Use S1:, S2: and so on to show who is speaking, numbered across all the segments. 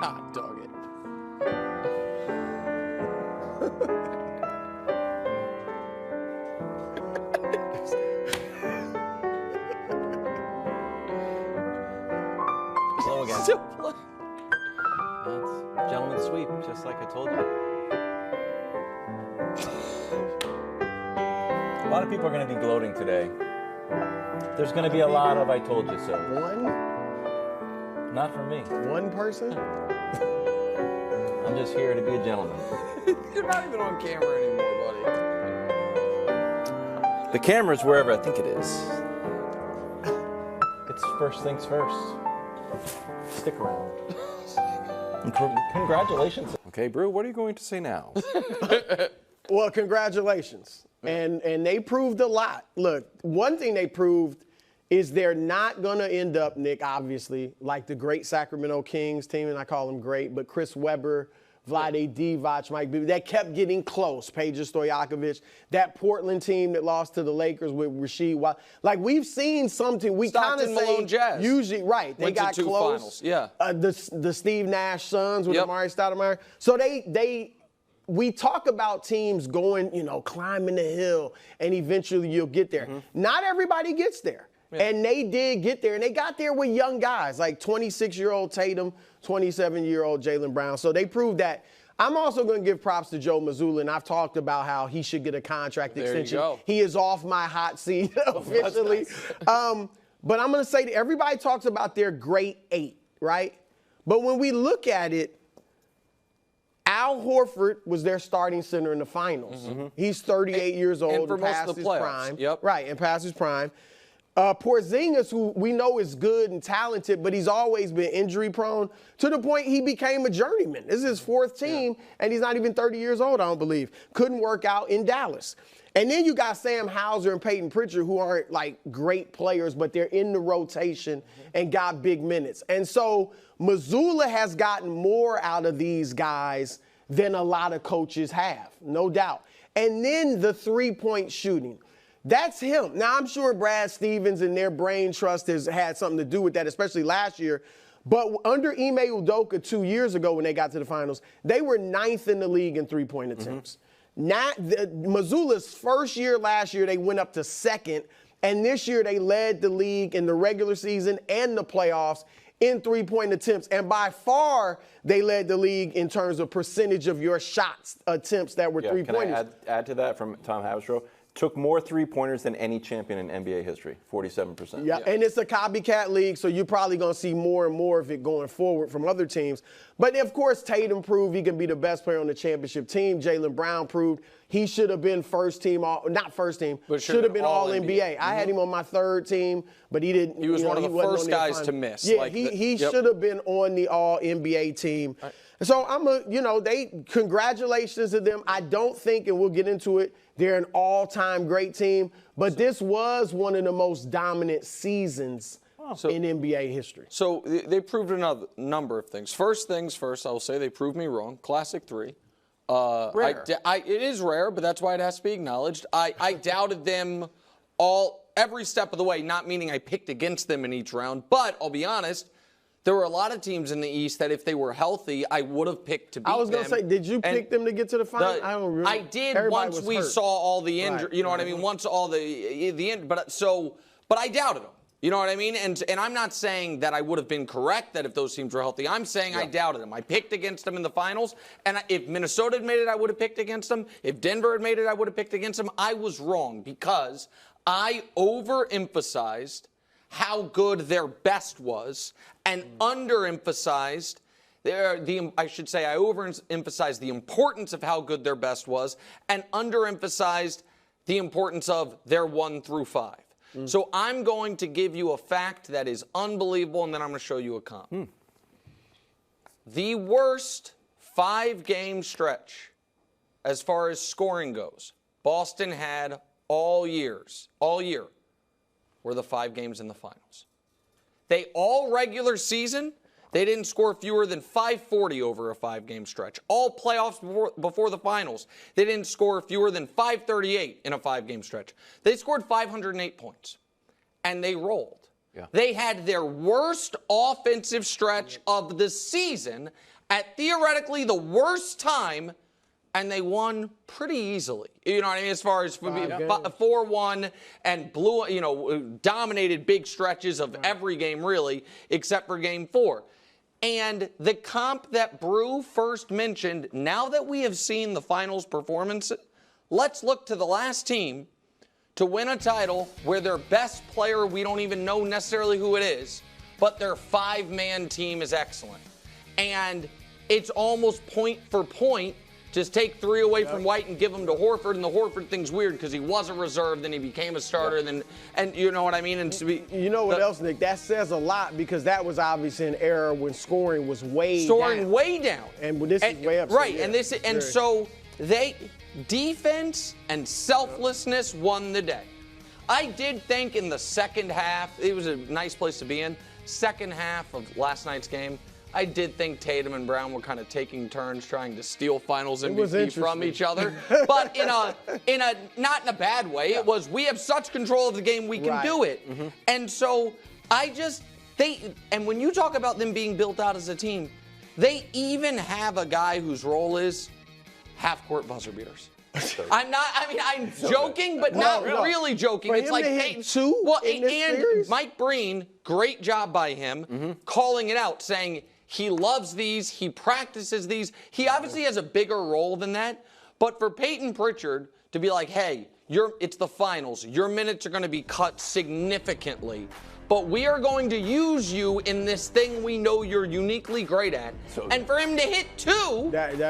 S1: Hot dog it.
S2: Hello again.
S1: Still playing.
S2: That's gentleman's sweep, just like I told you. A lot of people are going to be gloating today. There's going to be a lot of I told you so.
S3: One?
S2: Not for me.
S3: One person?
S2: I'm just here to be a gentleman.
S1: You're not even on camera anymore, buddy.
S2: The camera's wherever I think it is. It's first things first. Stick around. Congratulations. Okay, Brew, what are you going to say now?
S3: Well, congratulations. And they proved a lot. Look, one thing they proved is they're not going to end up, Nick, obviously, like the great Sacramento Kings team, and I call them great, but Chris Webber, Vlade Divac, Mike Bibby, that kept getting close. Peja Stojakovic, that Portland team that lost to the Lakers with Rasheed Wallace. Like, we've seen something. We kind of say
S1: Malone Jazz.
S3: Usually, right. They
S1: Went
S3: got
S1: to two
S3: close.
S1: finals. Yeah.
S3: The Steve Nash Suns with
S1: Yep.
S3: Amari Stoudemire. So we talk about teams going, climbing the hill, and eventually you'll get there. Not everybody gets there. Yeah. And they did get there, and they got there with young guys, like 26-year-old Tatum, 27-year-old Jaylen Brown. So they proved that. I'm also going to give props to Joe Mazzulla, and I've talked about how he should get a contract extension.
S1: You go.
S3: He is off my hot seat officially.
S1: Nice.
S3: But I'm going to say that everybody talks about their great eight, right? But when we look at it, Al Horford was their starting center in the finals. He's 38 years old
S1: and for most
S3: past
S1: of the
S3: his
S1: playoffs.
S3: prime.
S1: Yep.
S3: Right, and past his prime. Porzingis, who we know is good and talented, but he's always been injury prone to the point he became a journeyman. This is his fourth team, and he's not even 30 years old, I don't believe. Couldn't work out in Dallas. And then you got Sam Hauser and Peyton Pritchard, who aren't like great players, but they're in the rotation and got big minutes. And so Mazzulla has gotten more out of these guys than a lot of coaches have, no doubt. And then the three-point shooting. That's him. Now, I'm sure Brad Stevens and their brain trust has had something to do with that, especially last year. But under Ime Udoka 2 years ago when they got to the finals, they were 9th in the league in three-point attempts. Mazzulla's first year last year, they went up to 2nd. And this year, they led the league in the regular season and the playoffs in three-point attempts. And by far, they led the league in terms of percentage of your shots attempts that were three-pointers.
S2: Can I add to that from Tom Haberstroh? Took more three-pointers than any champion in NBA history, 47%.
S3: Yeah, and it's a copycat league, so you're probably going to see more and more of it going forward from other teams. But, of course, Tatum proved he can be the best player on the championship team. Jaylen Brown proved he should have been first team, not first team, but should have been all NBA. I had him on my third team, but he didn't.
S1: He was one of the first guys to miss.
S3: Yeah, he should have been on the all NBA team. Right. So congratulations to them. I don't think, and we'll get into it, they're an all-time great team, but this was one of the most dominant seasons in NBA history.
S1: So they proved a number of things. First things first, I will say they proved me wrong. Classic 3.
S3: Rare.
S1: It is rare, but that's why it has to be acknowledged. I doubted them every step of the way, not meaning I picked against them in each round, but I'll be honest, there were a lot of teams in the East that if they were healthy, I would have picked to beat them.
S3: I was going to say, did you pick them to get to the final? I don't remember.
S1: I did once we saw all the injury. Right. You know what I mean? Once all the but I doubted them. You know what I mean? And I'm not saying that I would have been correct that if those teams were healthy. I'm saying I doubted them. I picked against them in the finals. And if Minnesota had made it, I would have picked against them. If Denver had made it, I would have picked against them. I was wrong because I overemphasized how good their best was and underemphasized I overemphasized the importance of how good their best was and underemphasized the importance of their 1 through 5. So I'm going to give you a fact that is unbelievable, and then I'm going to show you a comp. The worst 5-game stretch as far as scoring goes, Boston had all year, were the 5 games in the finals. They all regular season, they didn't score fewer than 540 over a 5-game stretch. All playoffs before the finals, they didn't score fewer than 538 in a 5-game stretch. They scored 508 points, and they rolled. Yeah. They had their worst offensive stretch of the season at theoretically the worst time, and they won pretty easily. You know what I mean? As far as 4-1 and dominated big stretches of every game really, except for game 4. And the comp that Brew first mentioned, now that we have seen the finals performance, let's look to the last team to win a title where their best player, we don't even know necessarily who it is, but their 5-man team is excellent. And it's almost point for point. Just take 3 away from White and give them to Horford, and the Horford thing's weird because he was a reserve, then he became a starter, and you know what I mean? And
S3: you know what else, Nick? That says a lot because that was obviously an era when scoring was way
S1: down.
S3: And this is way up.
S1: Right,
S3: so, yeah.
S1: So defense and selflessness won the day. I did think in the second half, it was a nice place to be in, second half of last night's game, I did think Tatum and Brown were kind of taking turns trying to steal finals MVP from each other. But in a not in a bad way. It was, we have such control of the game, we can do it. And so and when you talk about them being built out as a team, they even have a guy whose role is half-court buzzer beaters. I'm joking, but not really joking.
S3: For
S1: it's
S3: him
S1: like
S3: to hit 2 in this series?
S1: Mike Breen, great job by him, calling it out, saying he loves these, he practices these. He obviously has a bigger role than that, but for Peyton Pritchard to be like, hey, it's the finals, your minutes are going to be cut significantly, but we are going to use you in this thing we know you're uniquely great at. And for him to hit 2,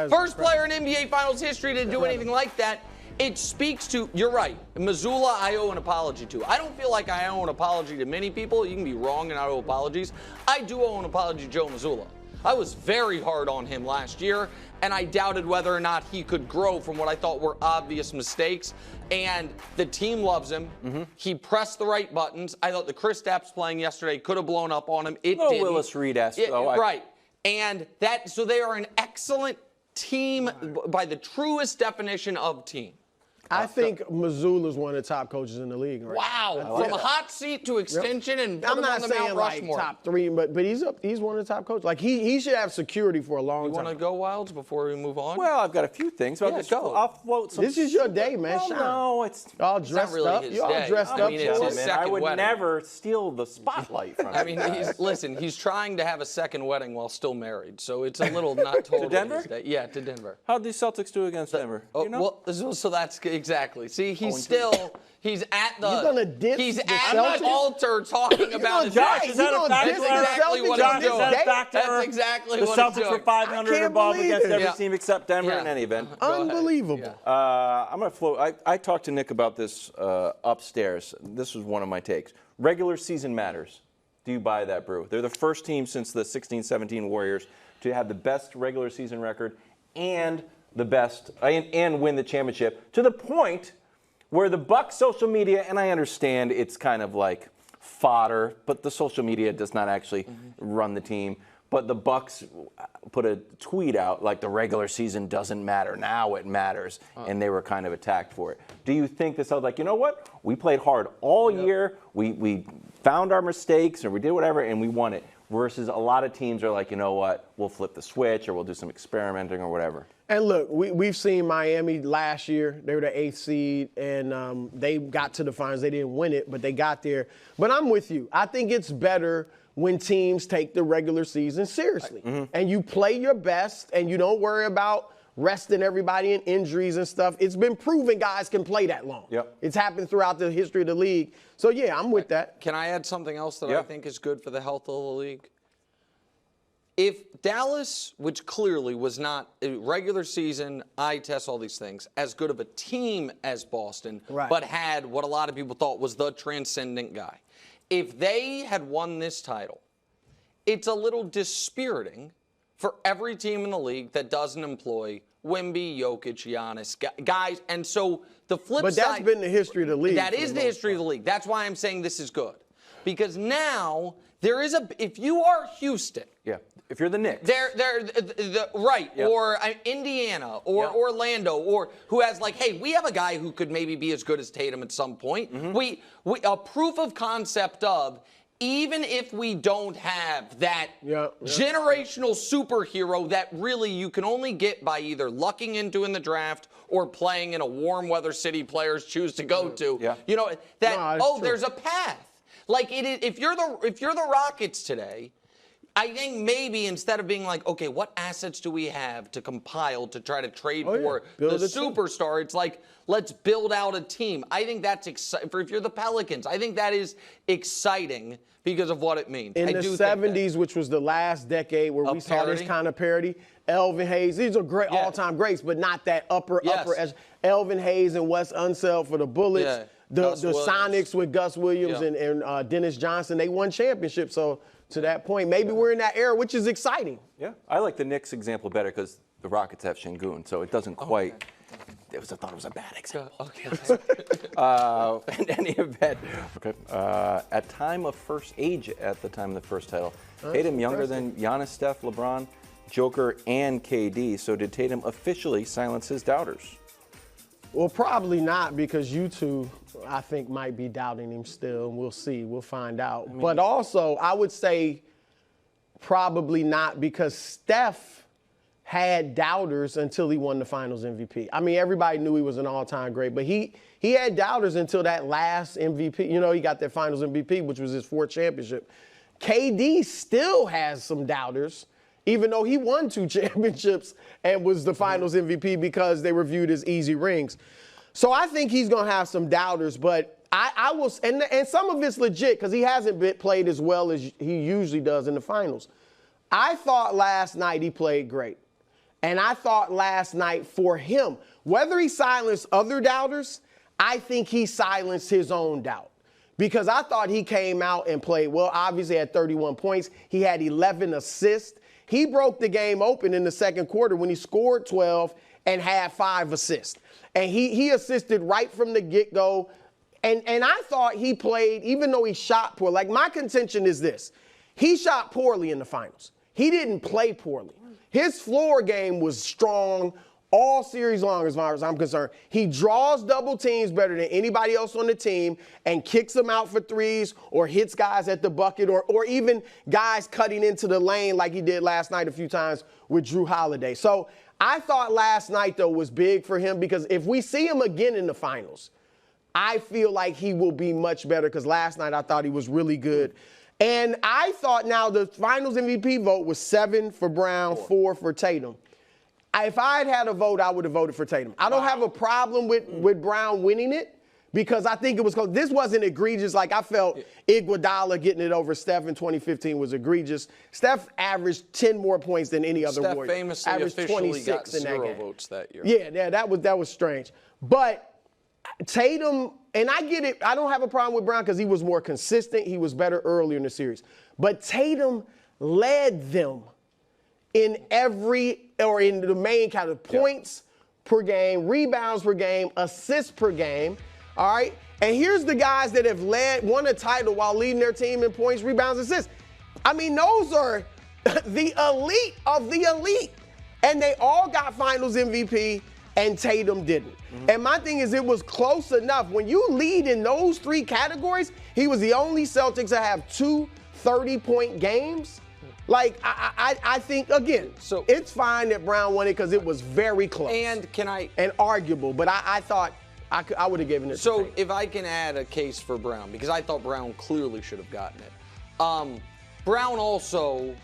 S1: first player in NBA Finals history to do anything like that, it speaks to, you're right, Mazzulla I owe an apology to. I don't feel like I owe an apology to many people. You can be wrong and I owe apologies. I do owe an apology to Joe Mazzulla. I was very hard on him last year, and I doubted whether or not he could grow from what I thought were obvious mistakes. And the team loves him. He pressed the right buttons. I thought the Chris Stapps playing yesterday could have blown up on him. It didn't.
S2: Willis Reed-esque, though.
S1: Right. And so they are an excellent team by the truest definition of team.
S3: I think Mazzulla is one of the top coaches in the league. Right?
S1: Wow, from a hot seat to extension, and put
S3: I'm
S1: him
S3: not
S1: on the
S3: saying
S1: Mount
S3: like
S1: Rushmore.
S3: top 3, but he's one of the top coaches. Like he should have security for a long time.
S1: You want to go, Wildes, before we move on?
S2: Well, I've got a few things.
S1: Yeah, go.
S2: I'll float some.
S3: This is your day, man.
S2: Well, no, it's
S3: all dressed
S1: really
S3: up.
S1: his
S3: You're all
S1: day.
S3: dressed
S1: I
S3: up.
S1: mean, it's his
S2: man,
S1: second
S2: I would
S1: wedding.
S2: never steal the spotlight from him.
S1: I mean, he's trying to have a second wedding while still married, so it's a little not totally
S2: To Denver?
S1: his day. Yeah, to Denver.
S2: How'd these Celtics do against Denver?
S1: Oh,
S2: You know?
S1: well, so that's exactly. See, he's at the.
S3: You're gonna diss
S1: he's
S3: the
S1: at
S3: Celtics?
S1: the altar talking about his.
S2: Josh, is that a
S1: That's
S2: factor?
S1: exactly what I'm
S2: Josh, is that a
S1: doing.
S2: factor?
S1: That's exactly
S2: the
S1: what I'm
S2: Celtics
S1: doing.
S2: were 500
S3: can't
S2: above
S3: believe
S2: against
S3: it.
S2: every
S1: Yeah.
S2: team except Denver
S1: Yeah.
S2: in any event.
S3: Unbelievable.
S2: I'm going to float. I talked to Nick about this upstairs. This was one of my takes. Regular season matters. Do you buy that, Brew? They're the first team since the 16-17 Warriors to have the best regular season record and the best and win the championship, to the point where the Bucks social media, and I understand it's kind of like fodder, but the social media does not actually run the team. But the Bucks put a tweet out like the regular season doesn't matter. Now it matters. And they were kind of attacked for it. Do you think this? I was like, you know what? We played hard all year. We found our mistakes or we did whatever and we won it. Versus a lot of teams are like, you know what? We'll flip the switch or we'll do some experimenting or whatever.
S3: And look, we've seen Miami last year. They were the 8th seed, and they got to the finals. They didn't win it, but they got there. But I'm with you. I think it's better when teams take the regular season seriously. And you play your best, and you don't worry about resting everybody and injuries and stuff. It's been proven guys can play that long.
S2: Yep.
S3: It's happened throughout the history of the league. So, yeah, I'm with that.
S1: Can I add something else that I think is good for the health of the league? If Dallas, which clearly was not a regular season, eye test, all these things, as good of a team as Boston, but had what a lot of people thought was the transcendent guy, if they had won this title, it's a little dispiriting for every team in the league that doesn't employ Wemby, Jokic, Giannis, guys. And so the flip side.
S3: But that's been the history of the league.
S1: That is the history of the league. That's why I'm saying this is good. Because now there is if you are Houston.
S2: Yeah. If you're the Knicks.
S1: Or Indiana, or Orlando, or who has like, hey, we have a guy who could maybe be as good as Tatum at some point. A proof of concept of, even if we don't have that generational superhero that really you can only get by either lucking into in the draft or playing in a warm weather city players choose to go to, you know, that, there's a path. Like, if you're the Rockets today, I think maybe instead of being like, okay, what assets do we have to compile to try to trade for the superstar? It's like, let's build out a team. I think that's exciting. If you're the Pelicans, I think that is exciting because of what it means.
S3: In the 70s, which was the last decade where we saw this kind of parity, Elvin Hayes, these are great all-time greats, but not that upper. Elvin Hayes and Wes Unseld for the Bullets. The Sonics with Gus Williams and Dennis Johnson, they won championships. So to that point, maybe we're in that era, which is exciting.
S2: Yeah, I like the Knicks example better because the Rockets have Şengün, so it doesn't quite. I thought it was a bad example. In any event, at time of first age, at the time of the first title, Tatum younger than Giannis, Steph, LeBron, Joker, and KD. So did Tatum officially silence his doubters?
S3: Well, probably not, because you two, I think, might be doubting him still. We'll see. We'll find out. But also, I would say probably not, because Steph had doubters until he won the Finals MVP. I mean, everybody knew he was an all-time great, but he had doubters until that last MVP. You know, he got that Finals MVP, which was his 4th championship. KD still has some doubters, even though he won 2 championships and was the Finals MVP because they were viewed as easy rings. So I think he's going to have some doubters, but I will, and some of it's legit because he hasn't played as well as he usually does in the finals. I thought last night he played great. And I thought last night for him, whether he silenced other doubters, I think he silenced his own doubt. Because I thought he came out and played well. Obviously had 31 points. He had 11 assists. He broke the game open in the second quarter when he scored 12 and had 5 assists. And he assisted right from the get-go. And I thought he played, even though he shot poor. Like, my contention is this. He shot poorly in the finals. He didn't play poorly. His floor game was strong all series long, as far as I'm concerned. He draws double teams better than anybody else on the team and kicks them out for threes or hits guys at the bucket or even guys cutting into the lane like he did last night a few times with Drew Holiday. So I thought last night, though, was big for him because if we see him again in the finals, I feel like he will be much better because last night I thought he was really good. And I thought now the Finals MVP vote was 7 for Brown, 4 for Tatum. If I had a vote, I would have voted for Tatum. I don't have a problem with Brown winning it because I think it was close. This wasn't egregious. Like, I felt Iguodala getting it over Steph in 2015 was egregious. Steph averaged 10 more points than any other Warrior.
S1: Steph famously
S3: averaged
S1: officially
S3: 26
S1: got
S3: in that
S1: 0
S3: game.
S1: votes that year.
S3: Yeah, that was strange. But Tatum, and I get it, I don't have a problem with Brown because he was more consistent. He was better earlier in the series. But Tatum led them in in the main kind of points per game, rebounds per game, assists per game. All right. And here's the guys that have won a title while leading their team in points, rebounds, assists. I mean, those are the elite of the elite. And they all got Finals MVP, and Tatum didn't. And my thing is, it was close enough. When you lead in those 3 categories, he was the only Celtics to have 2 30-point games. Like, I think, again, so it's fine that Brown won it because it was very close.
S1: And
S3: arguable, but I thought I would have given it to Tatum.
S1: If I can add a case for Brown, because I thought Brown clearly should have gotten it. Brown also,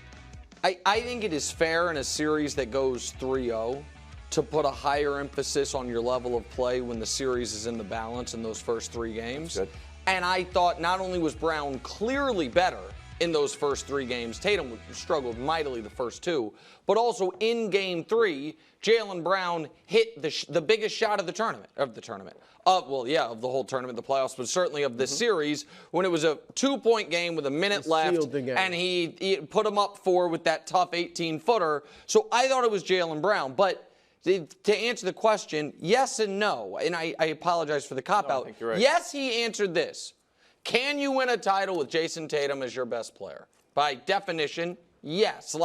S1: I think it is fair in a series that goes 3-0 to put a higher emphasis on your level of play when the series is in the balance in those first 3 games.
S2: Good.
S1: And I thought not only was Brown clearly better in those first 3 games, Tatum struggled mightily the first 2, but also in Game 3, Jaylen Brown hit the biggest shot of the tournament. Of the whole tournament, the playoffs, but certainly of the series, when it was a 2-point game with a minute left, and he put him up 4 with that tough 18-footer. So I thought it was Jaylen Brown, but to answer the question, yes and no, and I apologize for the cop-out.
S2: I think you're right.
S1: Yes, he answered this. Can you win a title with Jason Tatum as your best player? By definition, yes.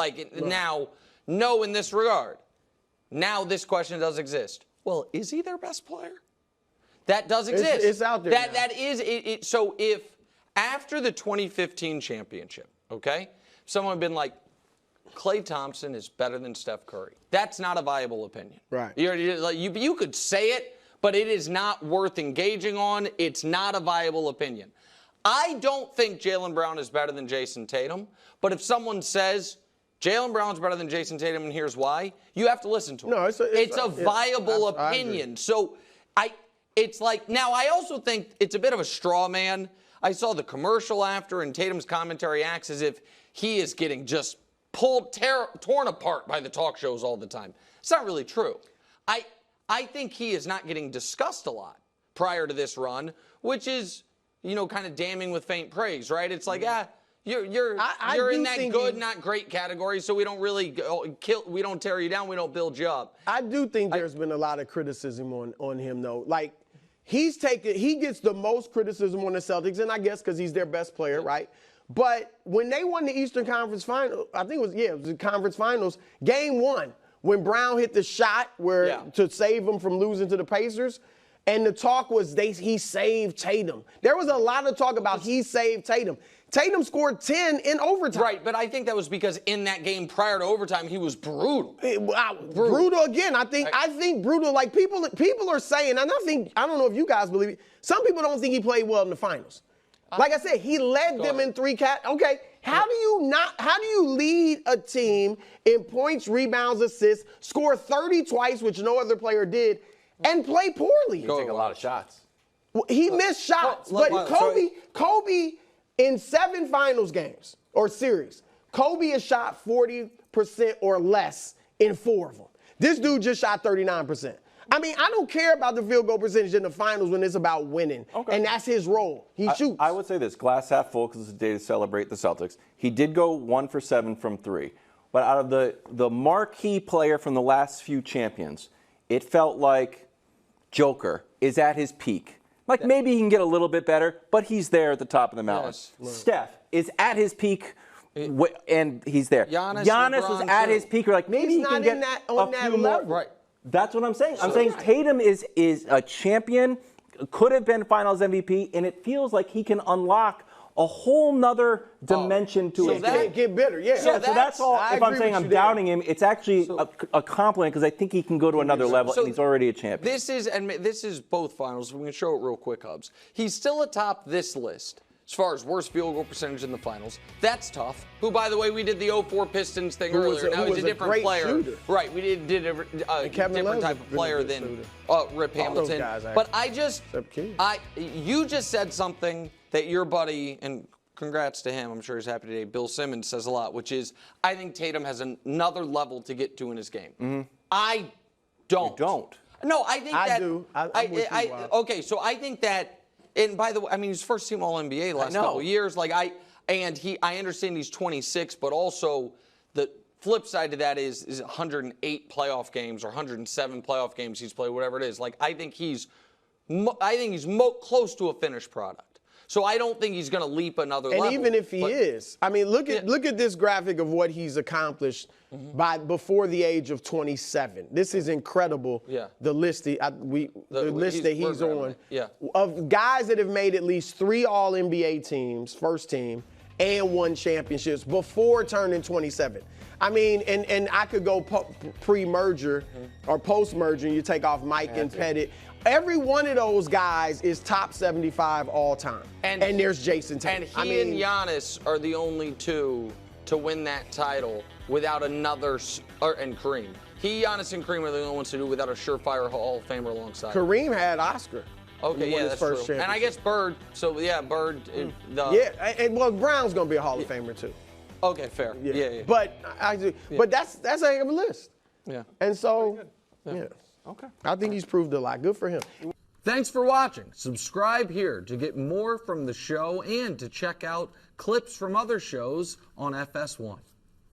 S1: Now, no in this regard. Now this question does exist. Well, is he their best player? That does exist.
S3: It's out there.
S1: That is it. So if After the 2015 championship, okay, someone had been like, Klay Thompson is better than Steph Curry. That's not a viable opinion.
S3: Right.
S1: You could say it, but it is not worth engaging on. It's not a viable opinion. I don't think Jaylen Brown is better than Jason Tatum, but if someone says Jaylen Brown's better than Jason Tatum and here's why, you have to listen to it.
S3: No,
S1: it's a viable opinion. So it's like, now I also think it's a bit of a straw man. I saw the commercial after, and Tatum's commentary acts as if he is getting just torn apart by the talk shows all the time. It's not really true. I think he is not getting discussed a lot prior to this run, which is, kind of damning with faint praise, right? It's like, you're in that good, not great category, so we don't really we don't tear you down, we don't build you up.
S3: I do think there's been a lot of criticism on him, though. Like, he gets the most criticism on the Celtics, and I guess because he's their best player, right? But when they won the Eastern Conference Final, I think it was the Conference Finals, Game 1, when Brown hit the shot to save them from losing to the Pacers, and the talk was he saved Tatum. There was a lot of talk about he saved Tatum. Tatum scored 10 in overtime.
S1: Right, but I think that was because in that game prior to overtime, he was brutal.
S3: Brutal again. I think brutal. Like people are saying, and I don't know if you guys believe it. Some people don't think he played well in the finals. Like I said, he led them in 3 Okay, how do you lead a team in points, rebounds, assists, score 30 twice, which no other player did, and play poorly?
S2: You take a lot of shots.
S3: Well, he missed shots, but Kobe in 7 finals games or series, Kobe has shot 40% or less in 4 of them. This dude just shot 39%. I mean, I don't care about the field goal percentage in the finals when it's about winning. Okay. And that's his role. He shoots. I
S2: would say this, glass half full, because it's a day to celebrate the Celtics. He did go 1 for 7 from 3. But out of the marquee player from the last few champions, it felt like Joker is at his peak. Like maybe he can get a little bit better, but he's there at the top of the mountain. Yes. Steph is at his peak, and he's there. Giannis is at his peak. Or like maybe he can get a few more.
S1: Right.
S2: That's what I'm saying. I'm saying Tatum is a champion, could have been Finals MVP, and it feels like he can unlock a whole nother dimension to his game.
S3: Get better, yeah.
S2: So that's all. If I'm saying I'm doubting him, it's actually a compliment because I think he can go to another level, and he's already a champion.
S1: This is both finals. We can show it real quick, Hubs. He's still atop this list as far as worst field goal percentage in the finals. That's tough. Who, by the way, we did the 04 Pistons thing earlier. Now he's a different player.
S3: Shooter.
S1: Right, we did a different type of player than Rip Hamilton. But you just said something that your buddy, and congrats to him, I'm sure he's happy today, Bill Simmons says a lot, which is, I think Tatum has another level to get to in his game. Mm-hmm. I don't.
S2: You don't?
S1: No, I think that.
S3: I do. I'm with you,
S1: okay, so I think that, and by the way, I mean, he's first team All-NBA the last couple of years. I understand he's 26, but also the flip side to that is 108 playoff games or 107 playoff games he's played, whatever it is. I think he's close to a finished product. So I don't think he's going to leap another level.
S3: And even if he is, I mean, look at this graphic of what he's accomplished before the age of 27. This is incredible. Yeah. The list that he's on of guys that have made at least 3 All-NBA teams, first team, and won championships before turning 27. I mean, and I could go pre-merger or post-merger, and you take off Mike and Pettit. Every one of those guys is top 75 all time. And there's Jason Tatum.
S1: And he and Giannis are the only 2 to win that title without another, and Kareem. Giannis and Kareem are the only ones to do it without a surefire Hall of Famer alongside.
S3: Kareem had Oscar.
S1: Okay, yeah, that's true. And I guess Bird. So yeah, Bird.
S3: Well, Brown's gonna be a Hall of Famer too.
S1: Okay, fair. Yeah.
S3: But but that's a heck of a list.
S1: Yeah.
S3: And so, okay. I think he's proved a lot. Good for him.
S1: Thanks for watching. Subscribe here to get more from the show and to check out clips from other shows on FS1.